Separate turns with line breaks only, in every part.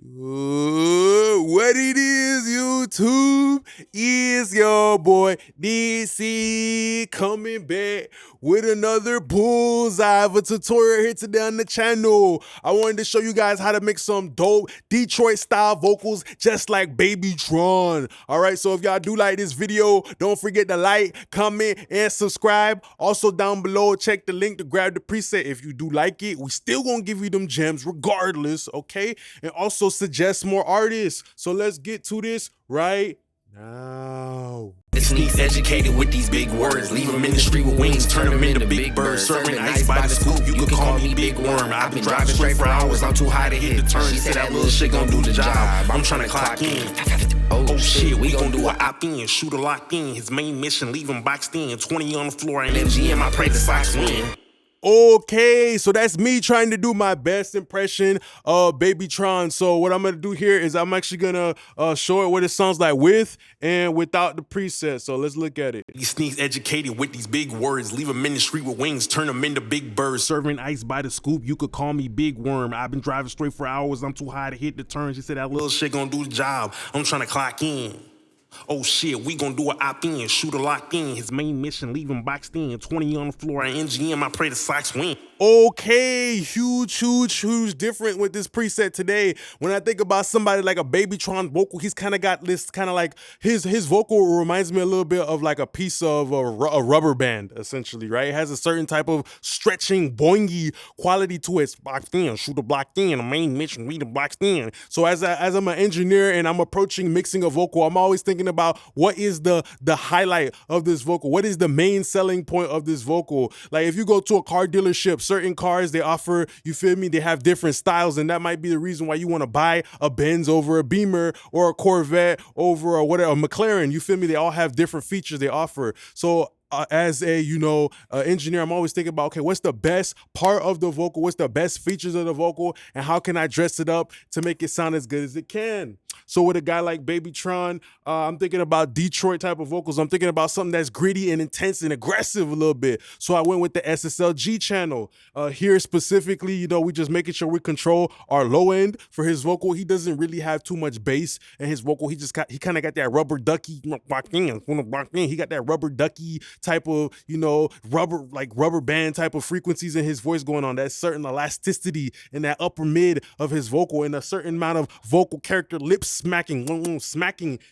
What it is, YouTube, is your boy DC coming back with another bullseye of a tutorial here today on the channel. I wanted to show you guys how to make some dope Detroit style vocals just like Baby Tron. All right, so if y'all do like this video, don't forget to like, comment, and subscribe. Also down below, check the link to grab the preset. If you do like it, we still gonna give you them gems regardless, okay? And also suggest more artists. So let's get to this right now.
Sneaks educated with these big words. Leave them in the street with wings, turn them into big birds. Serving ice by the scoop, you can call me Big Worm. I've been driving straight for hours, I'm too high to hit the turn. She said that little shit gon' do the job. I'm trying to clock in. Oh shit, we gon' do a opt-in, shooter locked in. His main mission, leave him boxed in. 20 on the floor and MGM, I pray the Sox win.
Okay, so that's me trying to do my best impression of Baby Tron. So what I'm gonna do here is I'm actually gonna show it what it sounds like with and without the preset. So let's look at it.
These sneaks educated with these big words. Leave them in the street with wings, turn them into big birds. Serving ice by the scoop, you could call me Big Worm. I've been driving straight for hours, I'm too high to hit the turn. She said that little shit gon' do the job. I'm trying to clock in. Oh shit, we gon' do an opt-in, shooter locked in. His main mission, leave him boxed in. 20 on the floor and MGM, I pray the Sox win.
Okay, huge different with this preset today. When I think about somebody like a Baby Tron vocal, he's kind of got this kind of like his vocal reminds me a little bit of like a piece of a rubber band, essentially, right? It has a certain type of stretching, boingy quality to it. It's boxed in, shooter blocked in, a main mission, read boxed in. So as I'm an engineer and I'm approaching mixing a vocal, I'm always thinking about what is the highlight of this vocal? What is the main selling point of this vocal? Like if you go to a car dealership, certain cars they offer, you feel me, they have different styles, and that might be the reason why you want to buy a Benz over a Beamer or a Corvette over a whatever, a McLaren. You feel me? They all have different features they offer. So as a engineer, I'm always thinking about, okay, what's the best part of the vocal? What's the best features of the vocal? And how can I dress it up to make it sound as good as it can? So with a guy like Baby Tron, I'm thinking about Detroit type of vocals. I'm thinking about something that's gritty and intense and aggressive a little bit. So I went with the SSLG channel. Here specifically, we just making sure we control our low end for his vocal. He doesn't really have too much bass in his vocal. He kind of got that rubber ducky. He got that rubber ducky type of, rubber band type of frequencies in his voice going on. That certain elasticity in that upper mid of his vocal and a certain amount of vocal character lip smacking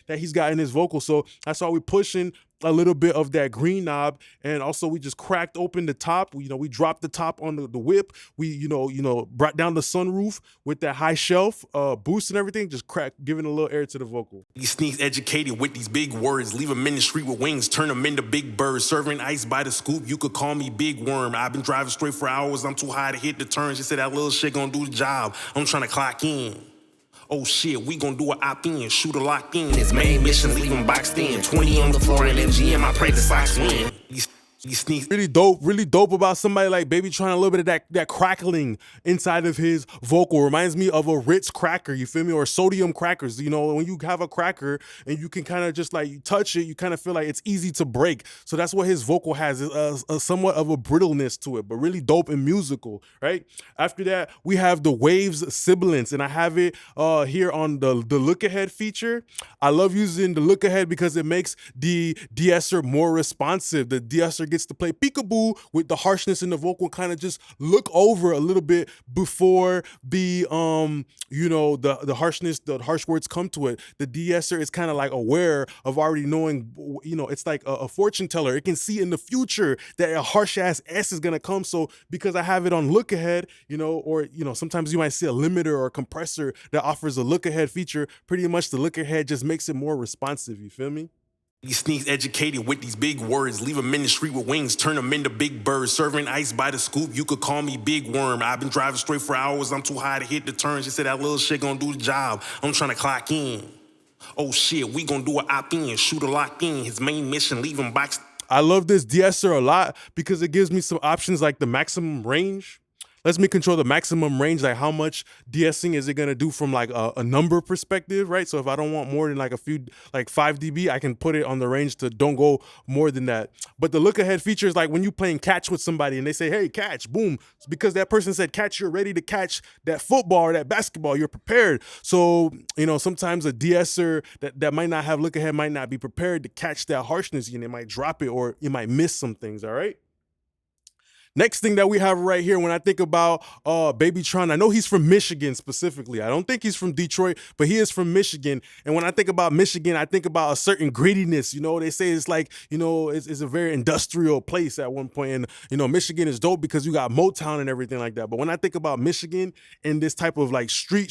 that he's got in his vocal. So that's why we're pushing a little bit of that green knob, and also we just cracked open the top. We dropped the top on the whip. We brought down the sunroof with that high shelf boost and everything, just giving a little air to the vocal.
These sneaks educated with these big words. Leave them in the street with wings, turn them into big birds. Serving ice by the scoop, you could call me Big Worm. I've been driving straight for hours, I'm too high to hit the turn. She said that little shit gon' do the job. I'm trying to clock in. Oh shit, we gon' do an opt-in, shooter locked in. His main mission, leave him boxed in. 20 on the floor and MGM, I pray the Sox win. These sneaks
really dope about somebody like Baby Tron. A little bit of that crackling inside of his vocal reminds me of a Ritz cracker, you feel me, or sodium crackers. When you have a cracker and you can kind of just like you touch it, you kind of feel like it's easy to break. So that's what his vocal has, a somewhat of a brittleness to it, but really dope and musical, right? After that, we have the Waves sibilance, and I have it here on the look ahead feature. I love using the look ahead because it makes the de-esser more responsive. The de-esser gets to play peekaboo with the harshness in the vocal, kind of just look over a little bit before the the harshness, the harsh words come to it. The de-esser is kind of like aware of already knowing, it's like a fortune teller. It can see in the future that a harsh ass S is gonna come. So because I have it on look ahead, sometimes you might see a limiter or a compressor that offers a look ahead feature. Pretty much the look ahead just makes it more responsive, you feel me?
These sneaks educated with these big words. Leave them in the street with wings, turn them into big birds. Serving ice by the scoop, you could call me Big Worm. I've been driving straight for hours, I'm too high to hit the turn. She said that little shit gon' do the job. I'm trying to clock in. Oh shit, we gon' do an opt-in, shooter locked in. His main mission, leave him boxed.
I love this de-esser a lot because it gives me some options like the maximum range. lets me control the maximum range, like how much de-essing is it gonna do from like a number perspective, right? So if I don't want more than like a few, like 5 dB, I can put it on the range to don't go more than that. But the look ahead feature is like when you playing catch with somebody and they say, hey, catch, boom. It's because that person said catch, you're ready to catch that football or that basketball, you're prepared. So, you know, sometimes a de-esser that might not have look ahead might not be prepared to catch that harshness, and it might drop it or you might miss some things, all right? Next thing that we have right here, when I think about Baby Tron, I know he's from Michigan specifically. I don't think he's from Detroit, but he is from Michigan. And when I think about Michigan, I think about a certain grittiness. You know, they say it's like, you know, it's a very industrial place at one point. And, you know, Michigan is dope because you got Motown and everything like that. But when I think about Michigan and this type of like street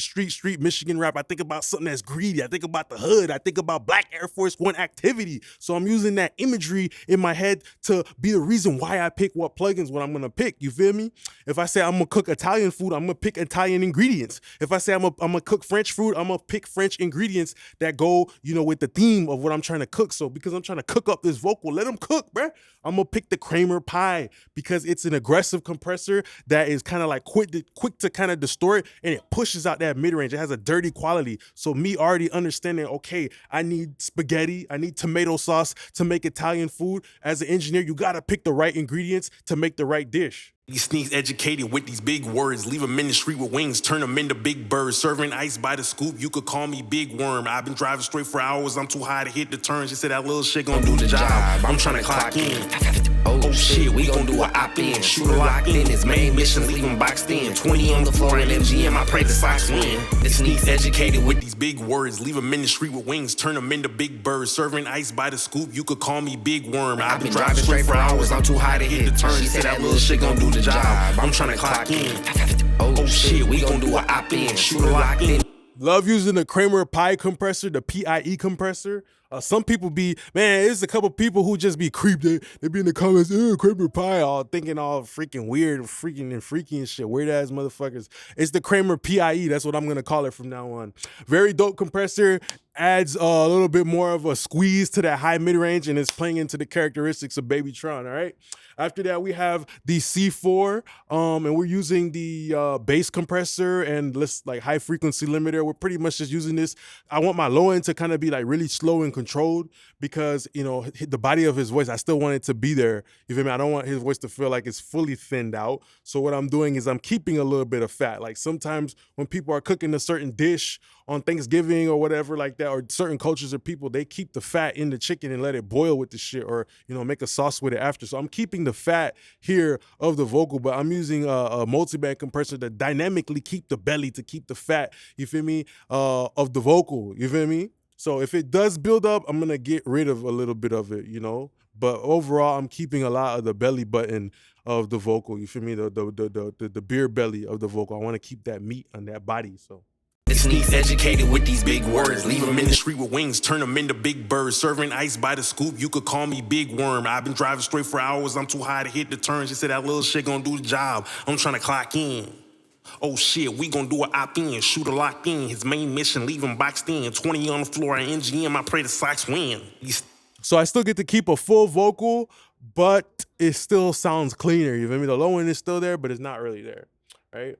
Michigan rap, I think about something that's greedy. I think about the hood. I think about Black Air Force One activity. So I'm using that imagery in my head to be the reason why I pick what plugins when I'm gonna pick, you feel me? If I say I'm gonna cook Italian food, I'm gonna pick Italian ingredients. If I say I'm gonna cook French food, I'm gonna pick French ingredients that go, you know, with the theme of what I'm trying to cook. So because I'm trying to cook up this vocal, let them cook, bruh. I'm gonna pick the Kramer Pie because it's an aggressive compressor that is kind of like quick to kind of distort, and it pushes out that mid-range. It has a dirty quality. So me already understanding, okay, I need spaghetti, I need tomato sauce to make Italian food. As an engineer, you gotta pick the right ingredients to make the right dish.
These sneaks educated with these big words, leave them in the street with wings, turn them into big birds, serving ice by the scoop, you could call me Big Worm. I've been driving straight for hours, I'm too high to hit the turn. She said that little shit gon' do the job, I'm trying to clock in. Oh shit, we gon' do a op-in, shooter locked in, his main mission, leave him boxed in. 20 on the floor and MGM, I pray the Sox win. This sneaks educated with these big words, leave them in the street with wings, turn them into big birds, serving ice by the scoop, you could call me Big Worm. I've been driving straight for hours, I'm too high to hit the turn. She said that little shit gon' do the job, I'm trying to clock in. Oh shit, we gon' do a op-in, shooter locked in.
Love using the Kramer Pie compressor, the PIE compressor. Some people be, man, there's a couple people who just be creeped. They be in the comments, Kramer Pie, all thinking all freaking weird, freaking freaky and shit, weird ass motherfuckers. It's the Kramer PIE. That's what I'm gonna call it from now on. Very dope compressor. Adds a little bit more of a squeeze to that high mid-range, and it's playing into the characteristics of Baby Tron, all right? After that, we have the C4, and we're using the bass compressor and like high frequency limiter. We're pretty much just using this. I want my low end to kind of be like really slow and controlled because, you know, the body of his voice, I still want it to be there. You feel me? I don't want his voice to feel like it's fully thinned out. So what I'm doing is I'm keeping a little bit of fat. Like sometimes when people are cooking a certain dish on Thanksgiving or whatever like that, or certain cultures of people, they keep the fat in the chicken and let it boil with the shit, or, you know, make a sauce with it after. So I'm keeping the fat here of the vocal, but I'm using a multiband compressor to dynamically keep the belly, to keep the fat, you feel me, of the vocal, you feel me? So if it does build up, I'm gonna get rid of a little bit of it, you know? But overall, I'm keeping a lot of the belly button of the vocal, you feel me? The beer belly of the vocal. I wanna keep that meat on that body, so.
Sneaks educated with these big words, leave them in the street with wings, turn them into big birds, serving ice by the scoop, you could call me Big Worm. I've been driving straight for hours, I'm too high to hit the turn. She said that little shit gon' do the job, I'm trying to clock in. Oh shit, we gon' do a op-in, shooter locked in, his main mission, leave him boxed in. 20 on the floor at MGM, I pray the Sox win.
So I still get to keep a full vocal, but it still sounds cleaner, you feel me? The low end is still there, but it's not really there, right?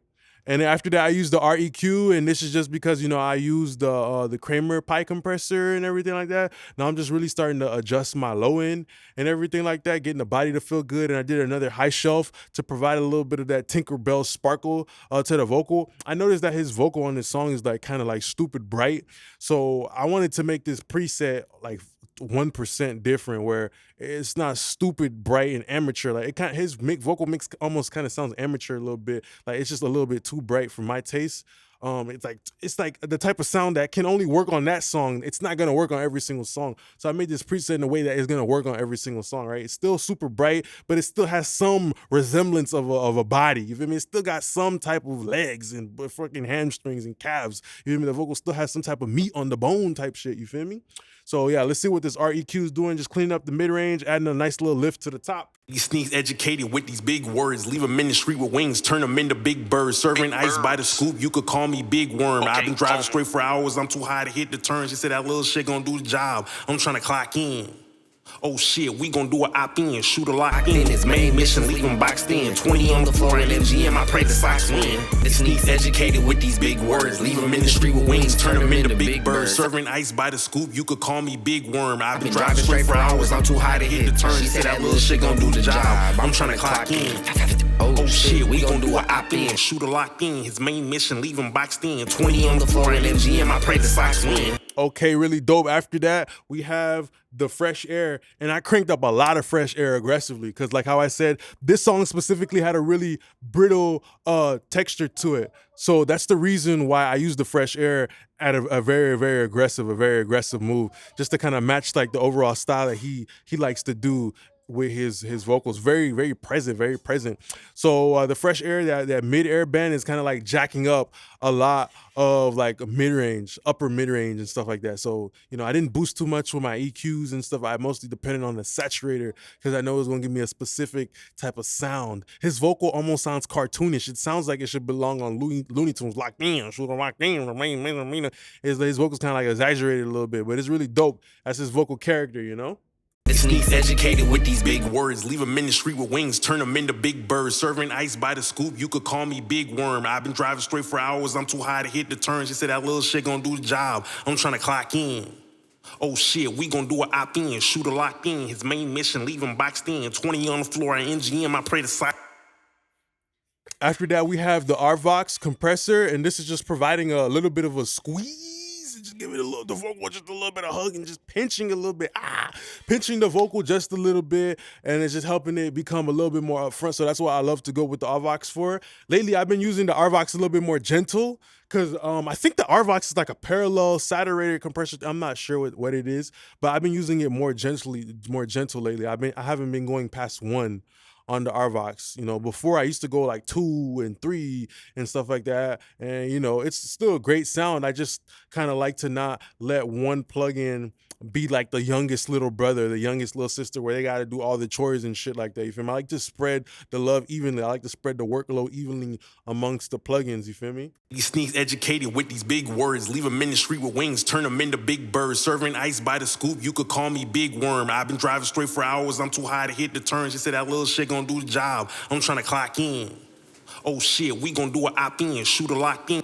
And after that, I use the REQ, and this is just because, you know, I use the Kramer Pie compressor and everything like that. Now I'm just really starting to adjust my low end and everything like that, getting the body to feel good. And I did another high shelf to provide a little bit of that Tinkerbell sparkle to the vocal. I noticed that his vocal on this song is like kind of like stupid bright. So I wanted to make this preset like 1% different, where it's not stupid bright and amateur. Like it kind of, his vocal mix almost kind of sounds amateur a little bit. Like it's just a little bit too bright for my taste. It's like the type of sound that can only work on that song. It's not gonna work on every single song. So I made this preset in a way that it's gonna work on every single song, right? It's still super bright, but it still has some resemblance of a body. You feel me? It still got some type of legs and fucking hamstrings and calves. You feel me? The vocal still has some type of meat on the bone type shit. You feel me? So yeah, let's see what this REQ is doing. Just cleaning up the mid-range, adding a nice little lift to the top.
These sneaks educated with these big words, leave them in the street with wings, turn them into big birds, serving big ice birds by the scoop, you could call me Big Worm. Okay, I've been driving straight for hours, I'm too high to hit the turn. She said that little shit gon' do the job, I'm trying to clock in. Oh shit, we gon' do an opt-in, shoot a lock in. His main mission, leave him boxed in. 20 on the floor and MGM, I pray the Sox win. This sneaks educated with these big words. Leave him in the street with wings, turn him into big birds. Serving ice by the scoop, you could call me Big Worm. I've been driving straight for hours, I'm too high to hit the turn. She said that little shit gon' do the job. I'm tryna clock in. Oh shit, we gon' do an opt-in, shoot a lock in. His main mission, leave him boxed in. 20 on the floor and MGM, I pray the Sox win.
Okay, really dope. After that, we have the Fresh Air, and I cranked up a lot of Fresh Air aggressively because, like how I said, this song specifically had a really brittle texture to it. So that's the reason why I used the Fresh Air at a very aggressive move, just to kind of match like the overall style that he likes to do with his vocals. Very present. So the Fresh Air, that mid air bend is kind of like jacking up a lot of like mid-range, upper mid-range and stuff like that. So, you know, I didn't boost too much with my EQs and stuff. I mostly depended on the saturator because I know it's gonna give me a specific type of sound. His vocal almost sounds cartoonish. It sounds like it should belong on Looney Tunes, like damn, shoot like damn, his vocals kind of like exaggerated a little bit, but it's really dope. That's his vocal character, you know?
This sneaks educated with these big words. Leave him in the street with wings, turn him into big birds. Serving ice by the scoop, you could call me Big Worm. I've been driving straight for hours, I'm too high to hit the turn. She said that little shit gon' do the job. I'm tryna clock in. Oh shit, we gon' do an opt-in, shoot a lock in. His main mission, leave him boxed in. 20 on the floor and MGM, I pray the side.
After that, we have the RVOCS compressor, and this is just providing a little bit of a squeeze. Just giving the vocal just a little bit of hug and just pinching a little bit, pinching the vocal just a little bit, and it's just helping it become a little bit more upfront. So that's what I love to go with the RVOCS for. Lately, I've been using the RVOCS a little bit more gentle because I think the RVOCS is like a parallel saturated compressor. I'm not sure what it is, but I've been using it more gentle lately. I haven't been going past 1 on the RVOCS. You know, before I used to go like 2 and 3 and stuff like that. And, you know, it's still a great sound. I just kind of like to not let one plugin be like the youngest little brother, the youngest little sister, where they got to do all the chores and shit like that. You feel me? I like to spread the love evenly. I like to spread the workload evenly amongst the plugins. You feel me?
He sneaks educated with these big words. Leave him in the street with wings, turn him into big birds. Serving ice by the scoop, you could call me Big Worm. I've been driving straight for hours, I'm too high to hit the turn. She said that little shit gon' do the job. I'm tryna clock in. Oh shit, we gon' do an opt-in, shoot a lock in.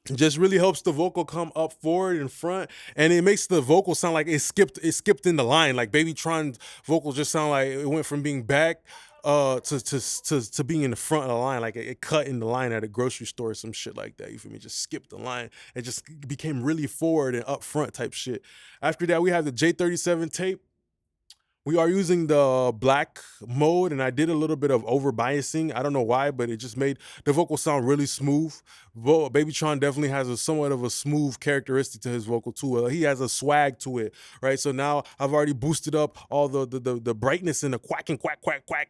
It just really helps the vocal come up forward in front, and it makes the vocal sound like it skipped in the line. Like Baby Tron's vocal just sound like it went from being back to being in the front of the line, like it cut in the line at a grocery store or some shit like that. You feel me? Just skipped the line. It just became really forward and up front type shit. After that, we have the J37 tape. We are using the black mode, and I did a little bit of over biasing. I don't know why, but it just made the vocal sound really smooth. Baby Tron definitely has a somewhat of a smooth characteristic to his vocal too. He has a swag to it, right? So now I've already boosted up all the brightness and the quacking, quack,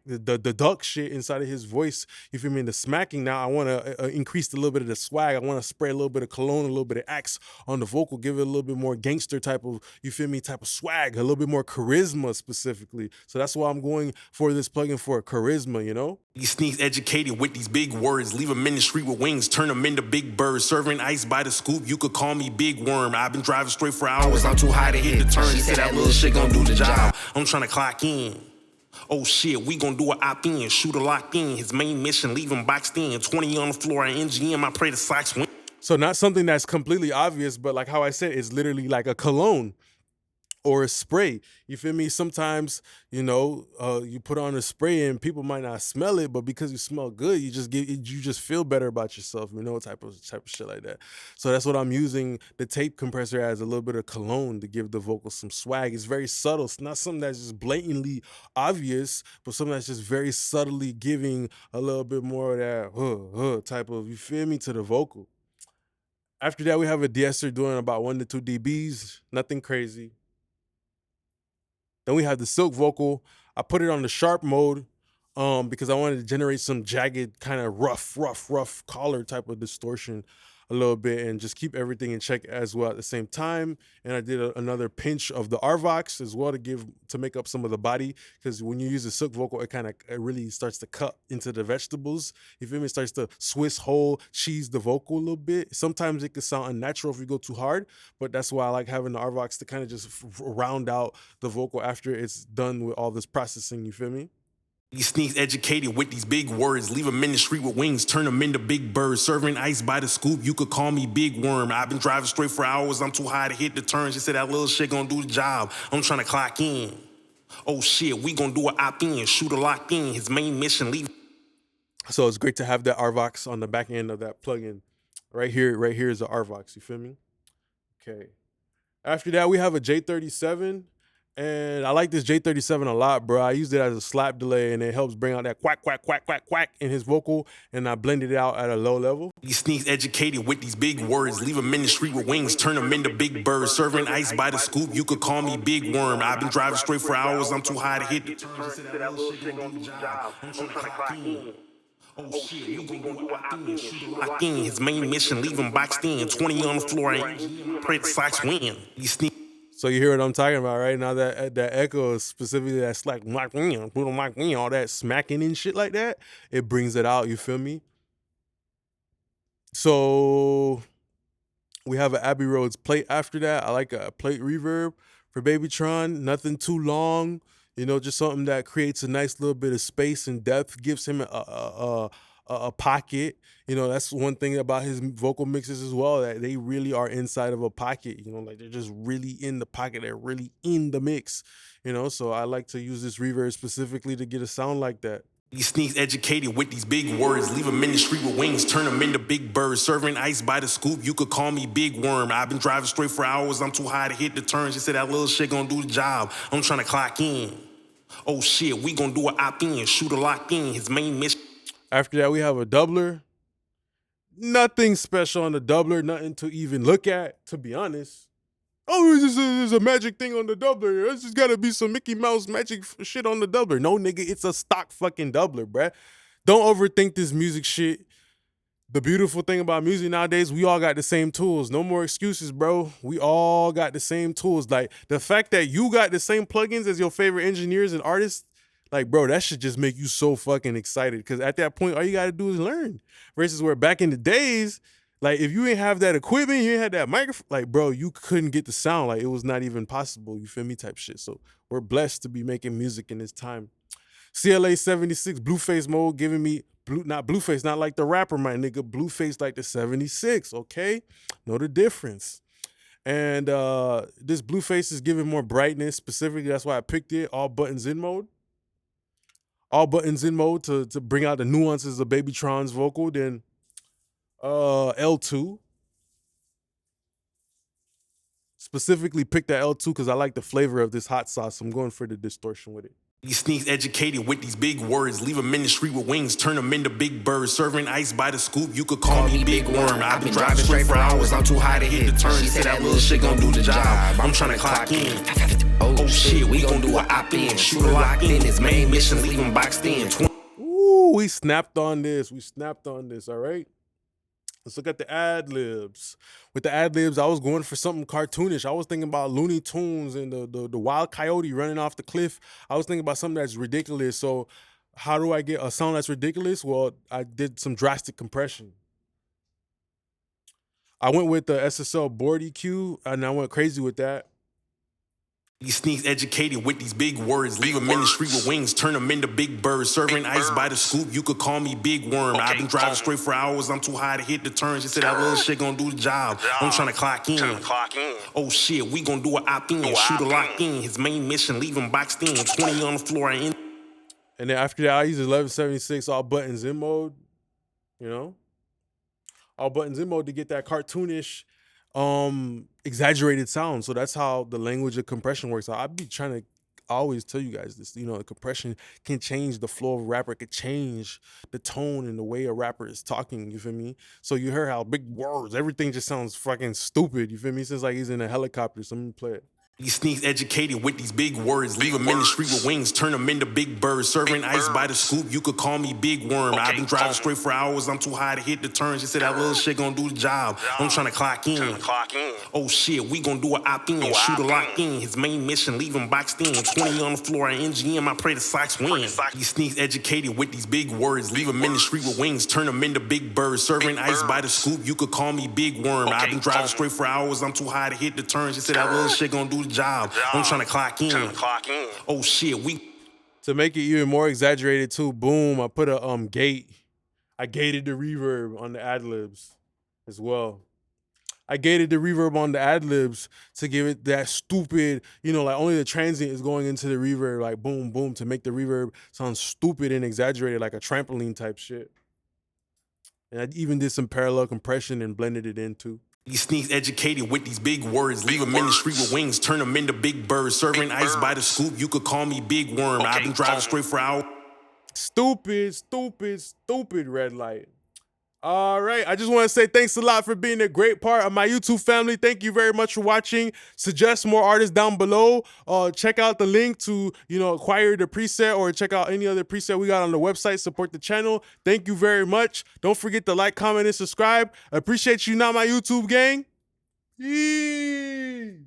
the duck shit inside of his voice. You feel me? And the smacking. Now I want to increase a little bit of the swag. I want to spray a little bit of cologne, a little bit of Axe on the vocal, give it a little bit more gangster type of, you feel me, type of swag, a little bit more charisma specifically. So that's why I'm going for this plugin for charisma, you know?
He sneaks educated with these big words. Leave him in the street with wings, turn him into big birds. Serving ice by the scoop, you could call me Big Worm. I've been driving straight for hours, I'm too high to hit the turn. She said that little shit gon' do the job. I'm tryna clock in. Oh shit, we gon' do an opt-in, shoot a lock in. His main mission, leave him boxed in. 20 on the floor and MGM, I pray the Sox win.
So not something that's completely obvious, but like how I said, it's literally like a cologne or a spray. You feel me? Sometimes, you know, you put on a spray and people might not smell it, but because you smell good, you just feel better about yourself, you know, type of shit like that. So that's what I'm using the tape compressor as, a little bit of cologne to give the vocal some swag. It's very subtle. It's not something that's just blatantly obvious, but something that's just very subtly giving a little bit more of that type of, you feel me, to the vocal. After that, we have a de-esser doing about 1 to 2 dBs, nothing crazy. Then we have the silk vocal. I put it on the sharp mode because I wanted to generate some jagged, kind of rough collar type of distortion. a little bit and just keep everything in check as well at the same time. And I did another pinch of the RVOX as well to make up some of the body, because when you use a silk vocal, it really starts to cut into the vegetables. You feel me? It starts to Swiss whole cheese the vocal a little bit. Sometimes it can sound unnatural if you go too hard, but that's why I like having the RVOX to kind of just round out the vocal after it's done with all this processing. You feel me?
These sneaks educated with these big words. Leave them in the street with wings, turn them into big birds. Serving ice by the scoop, you could call me Big Worm. I've been driving straight for hours, I'm too high to hit the turn. She said that little shit gonna do the job. I'm trying to clock in. Oh shit, we gonna do an opt-in, shooter locked in. His main mission, leave.
So it's great to have that RVOX on the back end of that plugin. Right here is the RVOX, you feel me? Okay. After that, we have a J37. And I like this J37 a lot, bro. I used it as a slap delay, and it helps bring out that quack, quack, quack, quack, quack in his vocal, and I blended it out at a low level.
These sneaks educated with these big words. Leave them in the street with wings, turn them into big birds. Serving ice by the scoop, you could call me Big Worm. I've been driving straight for hours, I'm too high to hit the turn. She said that little shit gonna do the job. I'm trying to clock in. Oh shit, we gon' do an opt-in, shooter locked in. His main mission, leave him boxed in. 20 on the floor, and pray the Sox win. These sneaks.
So you hear what I'm talking about, right? Now that echo, specifically that slack, all that smacking and shit like that, it brings it out, you feel me? So we have an Abbey Roads plate after that. I like a plate reverb for Babytron, nothing too long, just something that creates a nice little bit of space and depth, gives him a pocket. That's one thing about his vocal mixes as well, that they really are inside of a pocket, like they're just really in the pocket. They're really in the mix, so I like to use this reverb specifically to get a sound like that.
These sneaks educated with these big words. Leave them in the street with wings, turn them into big birds. Serving ice by the scoop, you could call me Big Worm. I've been driving straight for hours, I'm too high to hit the turn. She said that little shit gonna do the job. I'm trying to clock in. Oh shit, we gonna do an opt-in, shooter locked in. His main mission.
After that, we have a doubler. Nothing special on the doubler, nothing to even look at, to be honest. Oh, there's a magic thing on the doubler. There's just gotta be some Mickey Mouse magic shit on the doubler. No, nigga, it's a stock fucking doubler, bruh. Don't overthink this music shit. The beautiful thing about music nowadays, we all got the same tools. No more excuses, bro. We all got the same tools. Like, the fact that you got the same plugins as your favorite engineers and artists, like, bro, that should just make you so fucking excited. Because at that point, all you gotta do is learn. Versus where back in the days, like, if you ain't have that equipment, you ain't had that microphone, like, bro, you couldn't get the sound. Like, it was not even possible, you feel me, type shit. So we're blessed to be making music in this time. CLA 76 Blueface mode giving me, not Blueface, not like the rapper, my nigga, Blueface like the 76, okay? Know the difference. And this Blueface is giving more brightness, specifically, that's why I picked it, all buttons in mode. All buttons in mode to bring out the nuances of Babytron's vocal. Then L2. Specifically picked that L2 because I like the flavor of this hot sauce. I'm going for the distortion with it.
These sneaks educated with these big words. Leave them in the street with wings, turn them into big birds. Serving ice by the scoop, you could call me Big Worm. I've been driving straight for hours, I'm too high to hit the turn. She said that little shit gonna do the job. I'm trying to clock in. Oh shit, we gonna do an opt-in, shooter locked in. His main mission, leave him boxed in.
Ooh, we snapped on this. All right? Let's look at the ad-libs. With the ad-libs, I was going for something cartoonish. I was thinking about Looney Tunes and the wild coyote running off the cliff. I was thinking about something that's ridiculous. So how do I get a sound that's ridiculous? Well, I did some drastic compression. I went with the SSL board EQ, and I went crazy with that.
These sneaks educated with these big words. Leave them in the street with wings, turn them into big birds. Serving ice by the scoop, you could call me Big Worm. I've been driving straight for hours, I'm too high to hit the turn. She said that little shit gonna do the job. I'm trying to clock in. Oh shit, we gonna do an opt-in, shooter locked in. His main mission, leave him boxed in. 20 on the floor. And
then after that, I use 1176 all buttons in mode, all buttons in mode to get that cartoonish, exaggerated sound. So that's how the language of compression works. I'd be trying to always tell you guys this, compression can change the flow of a rapper. It could change the tone and the way a rapper is talking, you feel me? So you heard how big words, everything just sounds fucking stupid, you feel me? It sounds like he's in a helicopter, so let me play it.
These sneaks educated with these big words. Leave them in the street with wings, turn them into big birds. Serving ice by the scoop, you could call me Big Worm. I've been driving straight for hours, I'm too high to hit the turn. She said that little shit gonna do the job. I'm trying to clock in. Oh shit, we gonna do an opt-in, shoot a lock in. His main mission, leave him boxed in. 20 on the floor at NGM, I pray the Sox win. These sneaks educated with these big words. Leave them in the street with wings, turn them into big birds. Serving ice by the scoop, you could call me Big Worm. I've been driving straight for hours, I'm too high to hit the turn. She said that little shit gonna do the job. I'm trying to clock in. Oh shit,
To make it even more exaggerated too, boom, I put a gate. I gated the reverb on the ad-libs as well. I gated the reverb on the ad-libs to give it that stupid, you know, like only the transient is going into the reverb, like boom, boom, to make the reverb sound stupid and exaggerated, like a trampoline type shit. And I even did some parallel compression and blended it in too.
These sneaks educated with these big words. Leave them in the street with wings, turn them into big birds. Serving ice by the scoop, you could call me Big Worm. I've been driving straight for hours.
Stupid, stupid, stupid red light. All right, I just want to say thanks a lot for being a great part of my YouTube family. Thank you very much for watching. Suggest more artists down below. Check out the link to, you know, acquire the preset or check out any other preset we got on the website. Support the channel. Thank you very much. Don't forget to like, comment, and subscribe. I appreciate you, not my YouTube gang. Yee.